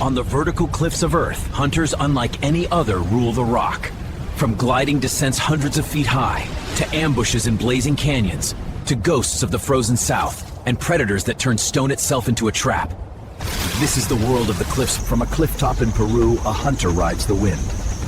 On the vertical cliffs of Earth, hunters unlike any other rule the rock. From gliding descents hundreds of feet high, to ambushes in blazing canyons, to ghosts of the frozen south, and predators that turn stone itself into a trap. This is the world of the cliffs. From a clifftop in Peru, a hunter rides the wind.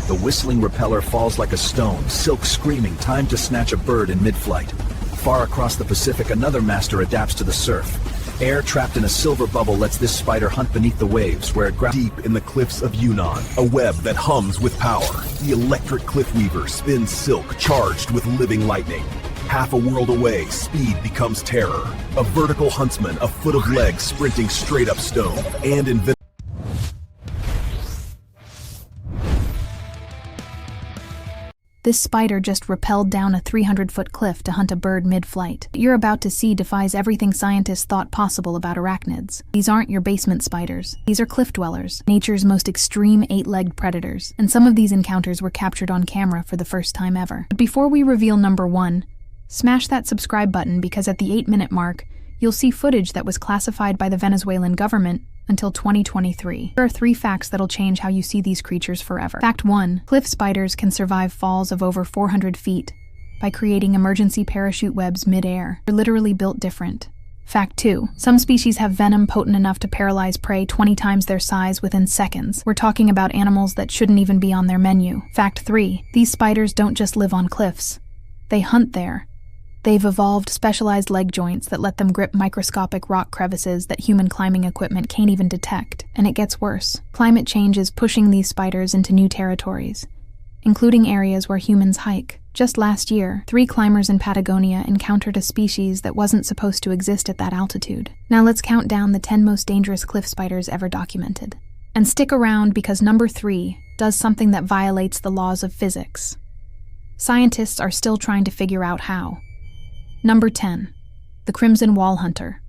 The whistling repeller falls like a stone, silk screaming, time to snatch a bird in mid-flight. Far across the Pacific, another master adapts to the surf. Air trapped in a silver bubble lets this spider hunt beneath the waves, where it grabs deep in the cliffs of Yunnan. A web that hums with power. The electric cliff weaver spins silk charged with living lightning. Half a world away, speed becomes terror. A vertical huntsman, a foot of legs sprinting straight up stone. And in This spider just rappelled down a 300-foot cliff to hunt a bird mid-flight. What you're about to see defies everything scientists thought possible about arachnids. These aren't your basement spiders. These are cliff dwellers, nature's most extreme 8-legged predators, and some of these encounters were captured on camera for the first time ever. But before we reveal number 1, smash that subscribe button, because at the 8-minute mark, you'll see footage that was classified by the Venezuelan government until 2023. There are 3 facts that'll change how you see these creatures forever. Fact 1. Cliff spiders can survive falls of over 400 feet by creating emergency parachute webs mid-air. They're literally built different. Fact 2. Some species have venom potent enough to paralyze prey 20 times their size within seconds. We're talking about animals that shouldn't even be on their menu. Fact 3. These spiders don't just live on cliffs. They hunt there. They've evolved specialized leg joints that let them grip microscopic rock crevices that human climbing equipment can't even detect. And it gets worse. Climate change is pushing these spiders into new territories, including areas where humans hike. Just last year, 3 climbers in Patagonia encountered a species that wasn't supposed to exist at that altitude. Now let's count down the 10 most dangerous cliff spiders ever documented. And stick around, because number 3 does something that violates the laws of physics. Scientists are still trying to figure out how. Number 10. The crimson wall hunter.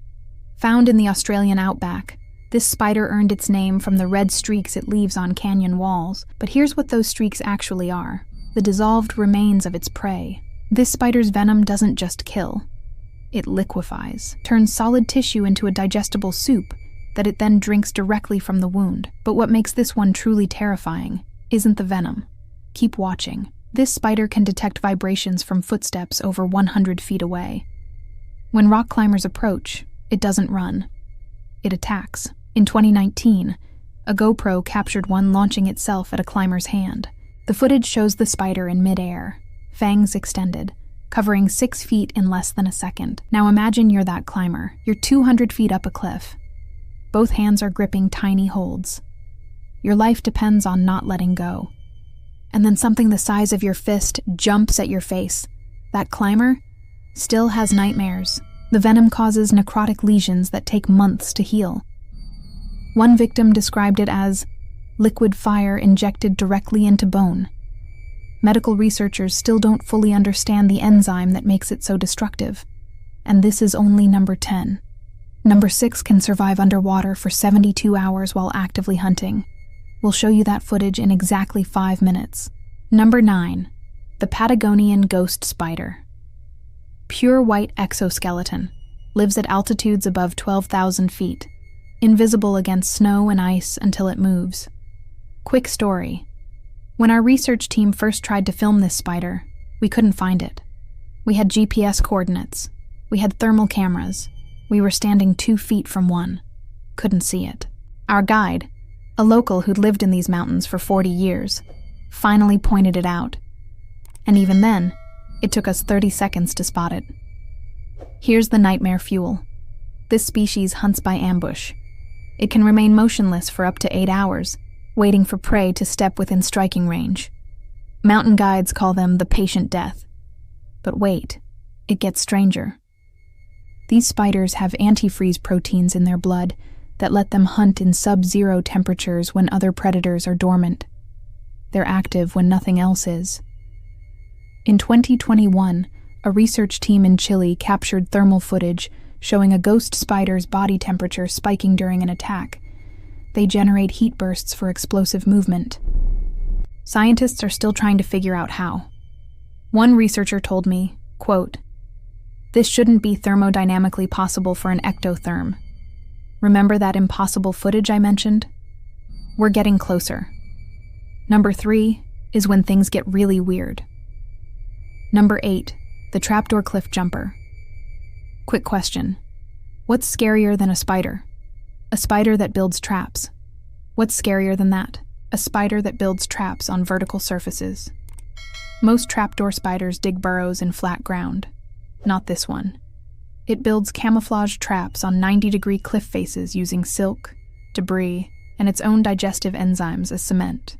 Found in the Australian outback, this spider earned its name from the red streaks it leaves on canyon walls. But here's what those streaks actually are: the dissolved remains of its prey. This spider's venom doesn't just kill. It liquefies, turns solid tissue into a digestible soup that it then drinks directly from the wound. But what makes this one truly terrifying isn't the venom. Keep watching. This spider can detect vibrations from footsteps over 100 feet away. When rock climbers approach, it doesn't run. It attacks. In 2019, a GoPro captured one launching itself at a climber's hand. The footage shows the spider in mid-air, fangs extended, covering 6 feet in less than a second. Now imagine you're that climber. You're 200 feet up a cliff. Both hands are gripping tiny holds. Your life depends on not letting go. And then something the size of your fist jumps at your face. That climber still has nightmares. The venom causes necrotic lesions that take months to heal. One victim described it as liquid fire injected directly into bone. Medical researchers still don't fully understand the enzyme that makes it so destructive. And this is only number 10. Number 6 can survive underwater for 72 hours while actively hunting. We'll show you that footage in exactly 5 minutes. Number 9. The Patagonian ghost spider. Pure white exoskeleton. Lives at altitudes above 12,000 feet. Invisible against snow and ice until it moves. Quick story. When our research team first tried to film this spider, we couldn't find it. We had GPS coordinates. We had thermal cameras. We were standing 2 feet from one. Couldn't see it. Our guide, a local who'd lived in these mountains for 40 years, finally pointed it out. And even then, it took us 30 seconds to spot it. Here's the nightmare fuel. This species hunts by ambush. It can remain motionless for up to 8 hours, waiting for prey to step within striking range. Mountain guides call them the patient death. But wait, it gets stranger. These spiders have antifreeze proteins in their blood that let them hunt in sub-zero temperatures when other predators are dormant. They're active when nothing else is. In 2021, a research team in Chile captured thermal footage showing a ghost spider's body temperature spiking during an attack. They generate heat bursts for explosive movement. Scientists are still trying to figure out how. One researcher told me, quote, "This shouldn't be thermodynamically possible for an ectotherm. Remember that impossible footage I mentioned? We're getting closer. Number 3 is when things get really weird. Number 8, the trapdoor cliff jumper. Quick question. What's scarier than a spider? A spider that builds traps. What's scarier than that? A spider that builds traps on vertical surfaces. Most trapdoor spiders dig burrows in flat ground. Not this one. It builds camouflage traps on 90-degree cliff faces using silk, debris, and its own digestive enzymes as cement.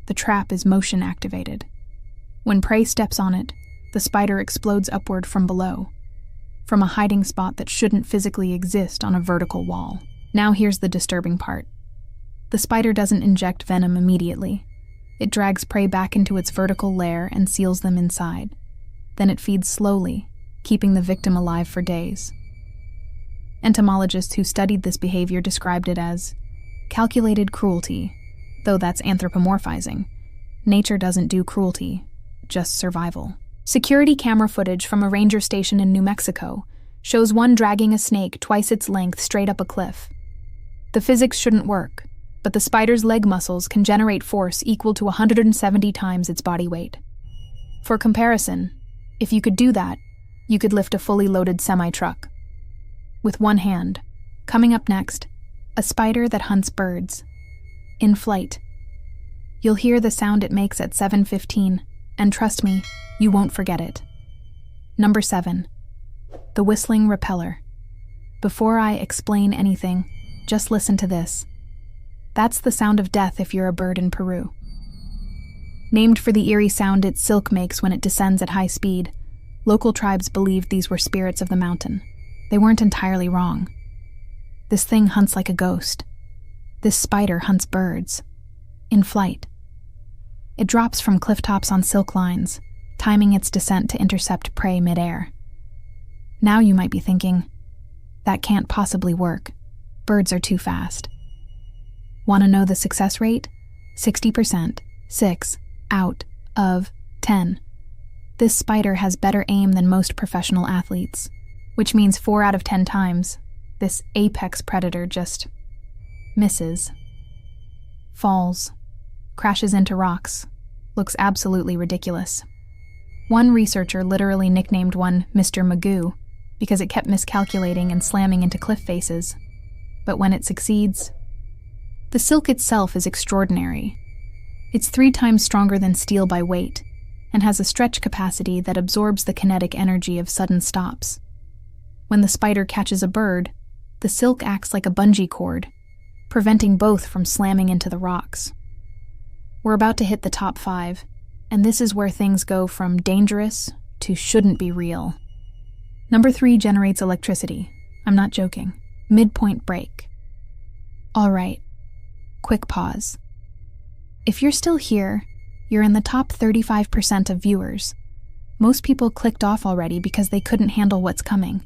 The trap is motion activated. When prey steps on it, the spider explodes upward from below, from a hiding spot that shouldn't physically exist on a vertical wall. Now here's the disturbing part. The spider doesn't inject venom immediately. It drags prey back into its vertical lair and seals them inside. Then it feeds slowly, keeping the victim alive for days. Entomologists who studied this behavior described it as calculated cruelty, though that's anthropomorphizing. Nature doesn't do cruelty, just survival. Security camera footage from a ranger station in New Mexico shows one dragging a snake twice its length straight up a cliff. The physics shouldn't work, but the spider's leg muscles can generate force equal to 170 times its body weight. For comparison, if you could do that, you could lift a fully loaded semi-truck. With one hand. Coming up next, a spider that hunts birds. In flight. You'll hear the sound it makes at 7:15, and trust me, you won't forget it. Number 7. The whistling repeller. Before I explain anything, just listen to this. That's the sound of death if you're a bird in Peru. Named for the eerie sound its silk makes when it descends at high speed, local tribes believed these were spirits of the mountain. They weren't entirely wrong. This thing hunts like a ghost. This spider hunts birds. In flight. It drops from cliff tops on silk lines, timing its descent to intercept prey midair. Now you might be thinking, that can't possibly work. Birds are too fast. Want to know the success rate? 60%. 6 out of 10. This spider has better aim than most professional athletes, which means 4 out of 10 times, this apex predator just misses. Falls. Crashes into rocks. Looks absolutely ridiculous. One researcher literally nicknamed one Mr. Magoo because it kept miscalculating and slamming into cliff faces. But when it succeeds, the silk itself is extraordinary. It's 3 times stronger than steel by weight and has a stretch capacity that absorbs the kinetic energy of sudden stops. When the spider catches a bird, the silk acts like a bungee cord, preventing both from slamming into the rocks. We're about to hit the top 5, and this is where things go from dangerous to shouldn't be real. Number 3 generates electricity. I'm not joking. Midpoint break. All right. Quick pause. If you're still here, you're in the top 35% of viewers. Most people clicked off already because they couldn't handle what's coming.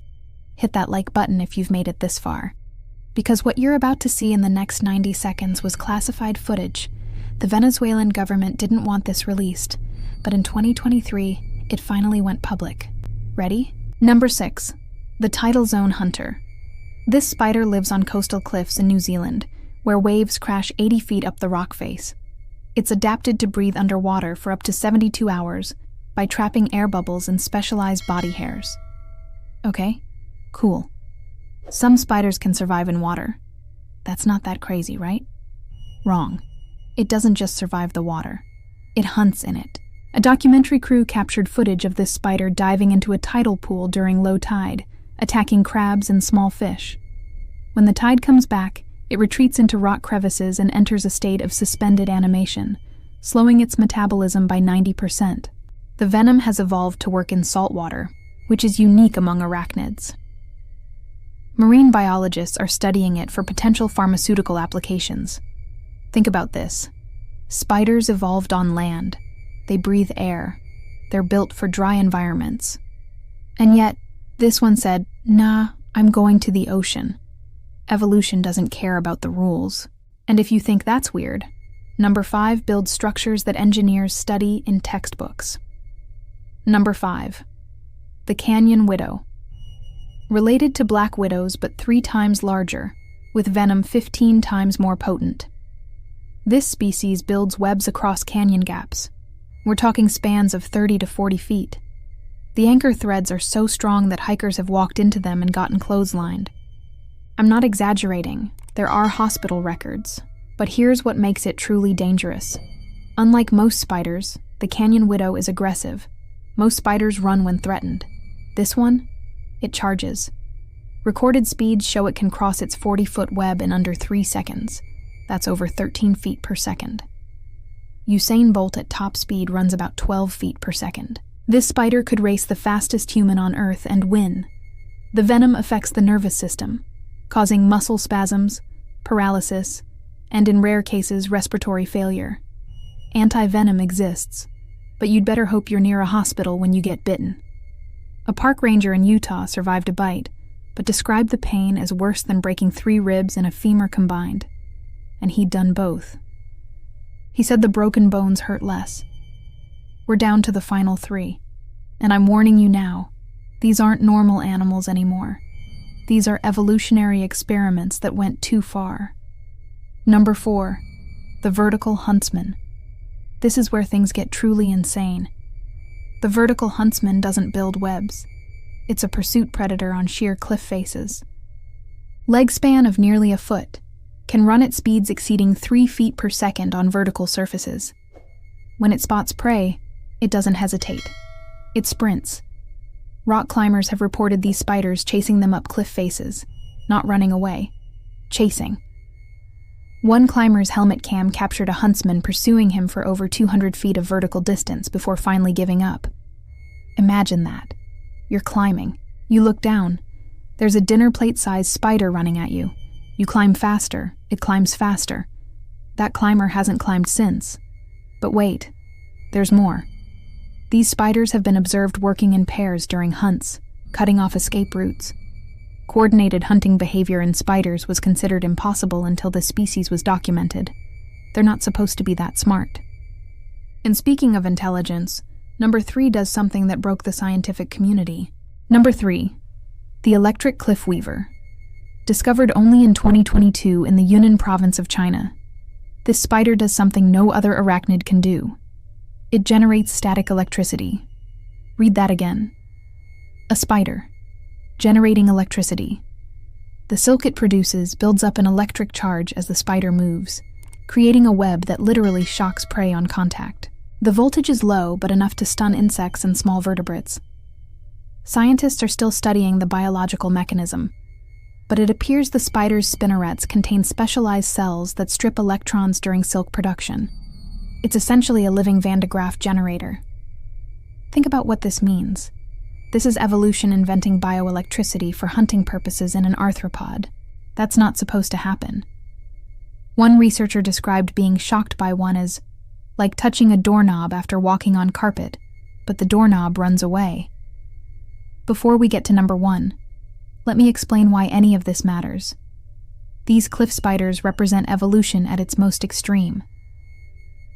Hit that like button if you've made it this far. Because what you're about to see in the next 90 seconds was classified footage. The Venezuelan government didn't want this released, but in 2023, it finally went public. Ready? Number 6. The tidal zone hunter. This spider lives on coastal cliffs in New Zealand, where waves crash 80 feet up the rock face. It's adapted to breathe underwater for up to 72 hours by trapping air bubbles in specialized body hairs. Okay, cool. Some spiders can survive in water. That's not that crazy, right? Wrong. It doesn't just survive the water. It hunts in it. A documentary crew captured footage of this spider diving into a tidal pool during low tide, attacking crabs and small fish. When the tide comes back, it retreats into rock crevices and enters a state of suspended animation, slowing its metabolism by 90%. The venom has evolved to work in salt water, which is unique among arachnids. Marine biologists are studying it for potential pharmaceutical applications. Think about this. Spiders evolved on land. They breathe air. They're built for dry environments. And yet, this one said, nah, I'm going to the ocean. Evolution doesn't care about the rules. And if you think that's weird, number 5 builds structures that engineers study in textbooks. Number 5. The canyon widow. Related to black widows but 3 times larger, with venom 15 times more potent. This species builds webs across canyon gaps. We're talking spans of 30 to 40 feet. The anchor threads are so strong that hikers have walked into them and gotten clotheslined. I'm not exaggerating, there are hospital records, but here's what makes it truly dangerous. Unlike most spiders, the canyon widow is aggressive. Most spiders run when threatened. This one? It charges. Recorded speeds show it can cross its 40-foot web in under 3 seconds. That's over 13 feet per second. Usain Bolt at top speed runs about 12 feet per second. This spider could race the fastest human on Earth and win. The venom affects the nervous system, causing muscle spasms, paralysis, and in rare cases, respiratory failure. Anti-venom exists, but you'd better hope you're near a hospital when you get bitten. A park ranger in Utah survived a bite, but described the pain as worse than breaking 3 ribs and a femur combined. And he'd done both. He said the broken bones hurt less. We're down to the final 3. And I'm warning you now, these aren't normal animals anymore. These are evolutionary experiments that went too far. Number 4. The vertical huntsman. This is where things get truly insane. The vertical huntsman doesn't build webs. It's a pursuit predator on sheer cliff faces. Leg span of nearly a foot, can run at speeds exceeding 3 feet per second on vertical surfaces. When it spots prey, it doesn't hesitate. It sprints. Rock climbers have reported these spiders chasing them up cliff faces, not running away, chasing. One climber's helmet cam captured a huntsman pursuing him for over 200 feet of vertical distance before finally giving up. Imagine that. You're climbing. You look down. There's a dinner plate-sized spider running at you. You climb faster. It climbs faster. That climber hasn't climbed since. But wait. There's more. These spiders have been observed working in pairs during hunts, cutting off escape routes. Coordinated hunting behavior in spiders was considered impossible until this species was documented. They're not supposed to be that smart. And speaking of intelligence, number 3 does something that broke the scientific community. Number 3. The electric cliff weaver. Discovered only in 2022 in the Yunnan province of China. This spider does something no other arachnid can do. It generates static electricity. Read that again. A spider. Generating electricity. The silk it produces builds up an electric charge as the spider moves, creating a web that literally shocks prey on contact. The voltage is low, but enough to stun insects and small vertebrates. Scientists are still studying the biological mechanism, but it appears the spider's spinnerets contain specialized cells that strip electrons during silk production. It's essentially a living Van de Graaff generator. Think about what this means. This is evolution inventing bioelectricity for hunting purposes in an arthropod. That's not supposed to happen. One researcher described being shocked by one as like touching a doorknob after walking on carpet, but the doorknob runs away. Before we get to number 1, let me explain why any of this matters. These cliff spiders represent evolution at its most extreme.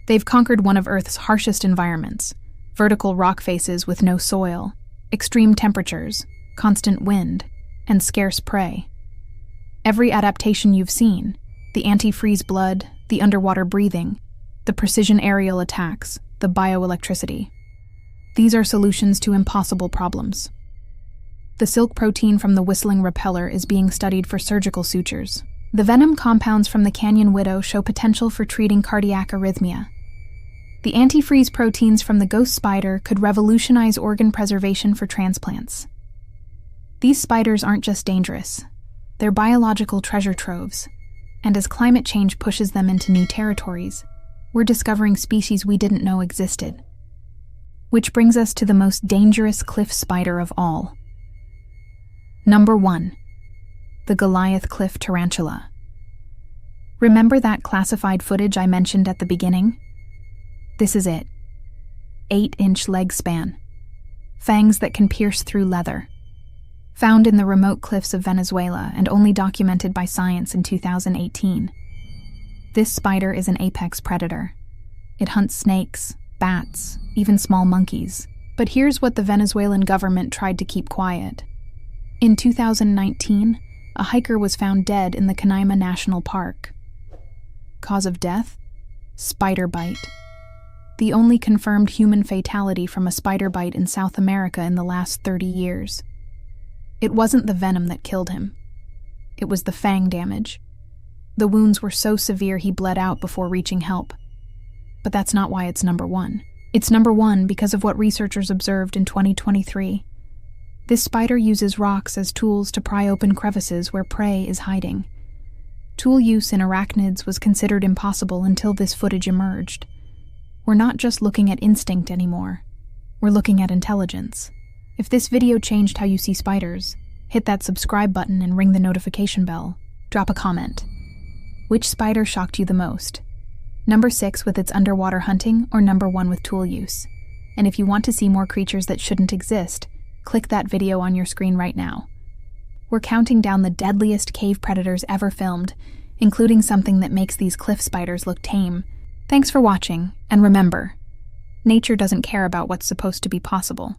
They've conquered one of Earth's harshest environments, vertical rock faces with no soil, extreme temperatures, constant wind, and scarce prey. Every adaptation you've seen, the antifreeze blood, the underwater breathing, the precision aerial attacks, the bioelectricity. These are solutions to impossible problems. The silk protein from the whistling repeller is being studied for surgical sutures. The venom compounds from the canyon widow show potential for treating cardiac arrhythmia. The antifreeze proteins from the ghost spider could revolutionize organ preservation for transplants. These spiders aren't just dangerous, they're biological treasure troves, and as climate change pushes them into new territories, we're discovering species we didn't know existed. Which brings us to the most dangerous cliff spider of all. Number 1. The Goliath cliff tarantula. Remember that classified footage I mentioned at the beginning? This is it. 8-inch leg span. Fangs that can pierce through leather. Found in the remote cliffs of Venezuela and only documented by science in 2018. This spider is an apex predator. It hunts snakes, bats, even small monkeys. But here's what the Venezuelan government tried to keep quiet. In 2019, a hiker was found dead in the Canaima National Park. Cause of death? Spider bite. The only confirmed human fatality from a spider bite in South America in the last 30 years. It wasn't the venom that killed him. It was the fang damage. The wounds were so severe he bled out before reaching help. But that's not why it's number one. It's number one because of what researchers observed in 2023. This spider uses rocks as tools to pry open crevices where prey is hiding. Tool use in arachnids was considered impossible until this footage emerged. We're not just looking at instinct anymore. We're looking at intelligence. If this video changed how you see spiders, hit that subscribe button and ring the notification bell. Drop a comment. Which spider shocked you the most? Number 6 with its underwater hunting, or number 1 with tool use? And if you want to see more creatures that shouldn't exist, click that video on your screen right now. We're counting down the deadliest cave predators ever filmed, including something that makes these cliff spiders look tame. Thanks for watching, and remember, nature doesn't care about what's supposed to be possible.